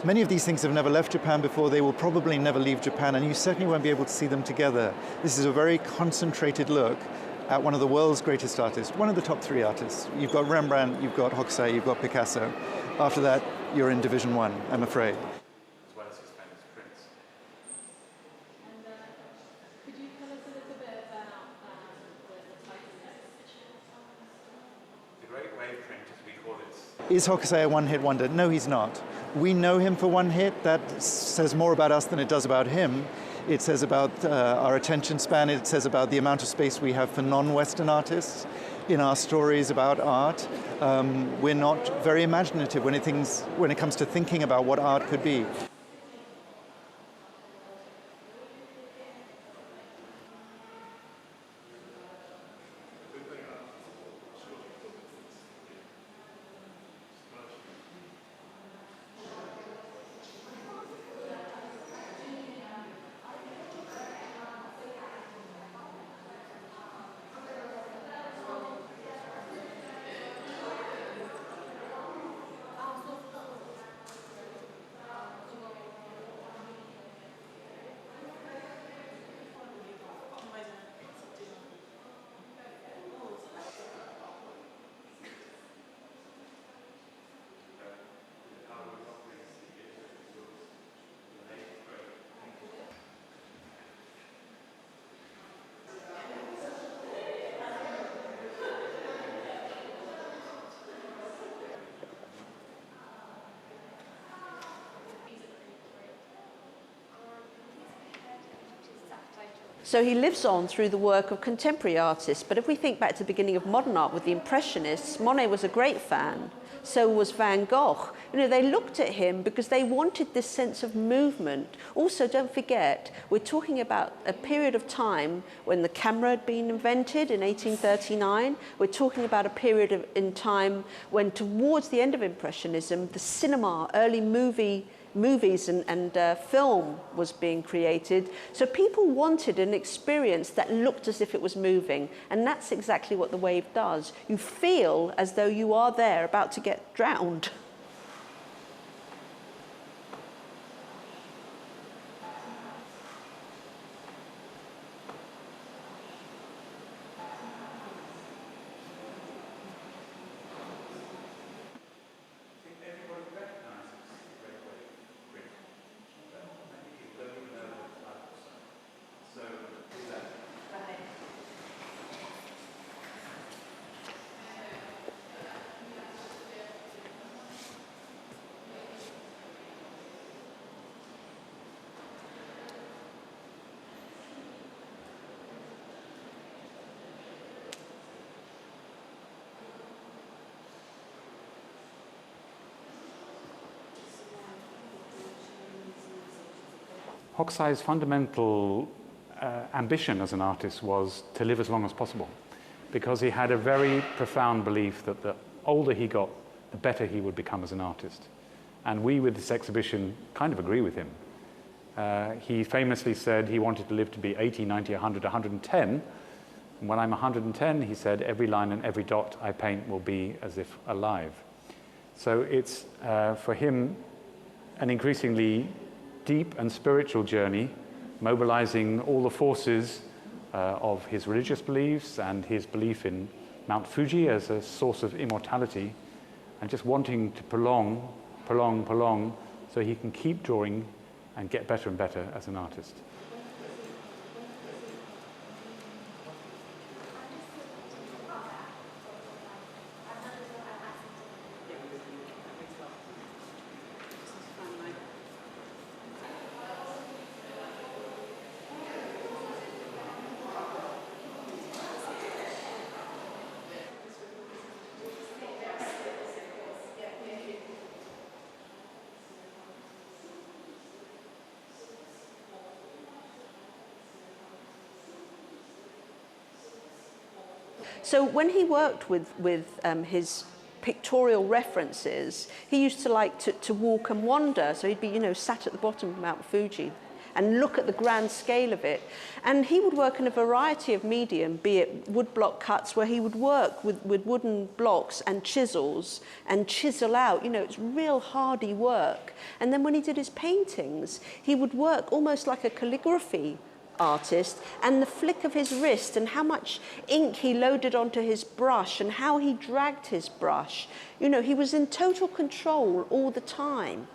Many of these things have never left Japan before. They will probably never leave Japan, and you certainly won't be able to see them together. This is a very concentrated look at one of the world's greatest artists, one of the top 3 artists. You've got Rembrandt, you've got Hokusai, you've got Picasso. After that, you're in Division 1, I'm afraid. As well as his famous prints. And could you tell us a little bit about the type of exhibition? The Great Wave Print, as we call it. Is Hokusai a one-hit wonder? No, he's not. We know him for one hit. That says more about us than it does about him. It says about our attention span. It says about the amount of space we have for non-Western artists in our stories about art. We're not very imaginative when it comes to thinking about what art could be. So he lives on through the work of contemporary artists. But if we think back to the beginning of modern art with the Impressionists, Monet was a great fan. So was Van Gogh. You know, they looked at him because they wanted this sense of movement. Also, don't forget, we're talking about a period of time when the camera had been invented in 1839. We're talking about a period in time when, towards the end of Impressionism, the cinema, early movies and film was being created. So people wanted an experience that looked as if it was moving, and that's exactly what the wave does. You feel as though you are there about to get drowned. Hokusai's fundamental ambition as an artist was to live as long as possible, because he had a very profound belief that the older he got, the better he would become as an artist. And we, with this exhibition, kind of agree with him. He famously said he wanted to live to be 80, 90, 100, 110. And when I'm 110, he said, every line and every dot I paint will be as if alive. So it's, for him, an increasingly deep and spiritual journey, mobilizing all the forces of his religious beliefs and his belief in Mount Fuji as a source of immortality, and just wanting to prolong, so he can keep drawing and get better and better as an artist. So when he worked with his pictorial references, he used to like to walk and wander. So he'd be, sat at the bottom of Mount Fuji. and look at the grand scale of it. And he would work in a variety of medium, be it woodblock cuts, where he would work with wooden blocks and chisels and chisel out, you know, it's real hardy work. And then when he did his paintings, he would work almost like a calligraphy artist, and the flick of his wrist and how much ink he loaded onto his brush and how he dragged his brush. You know, he was in total control all the time.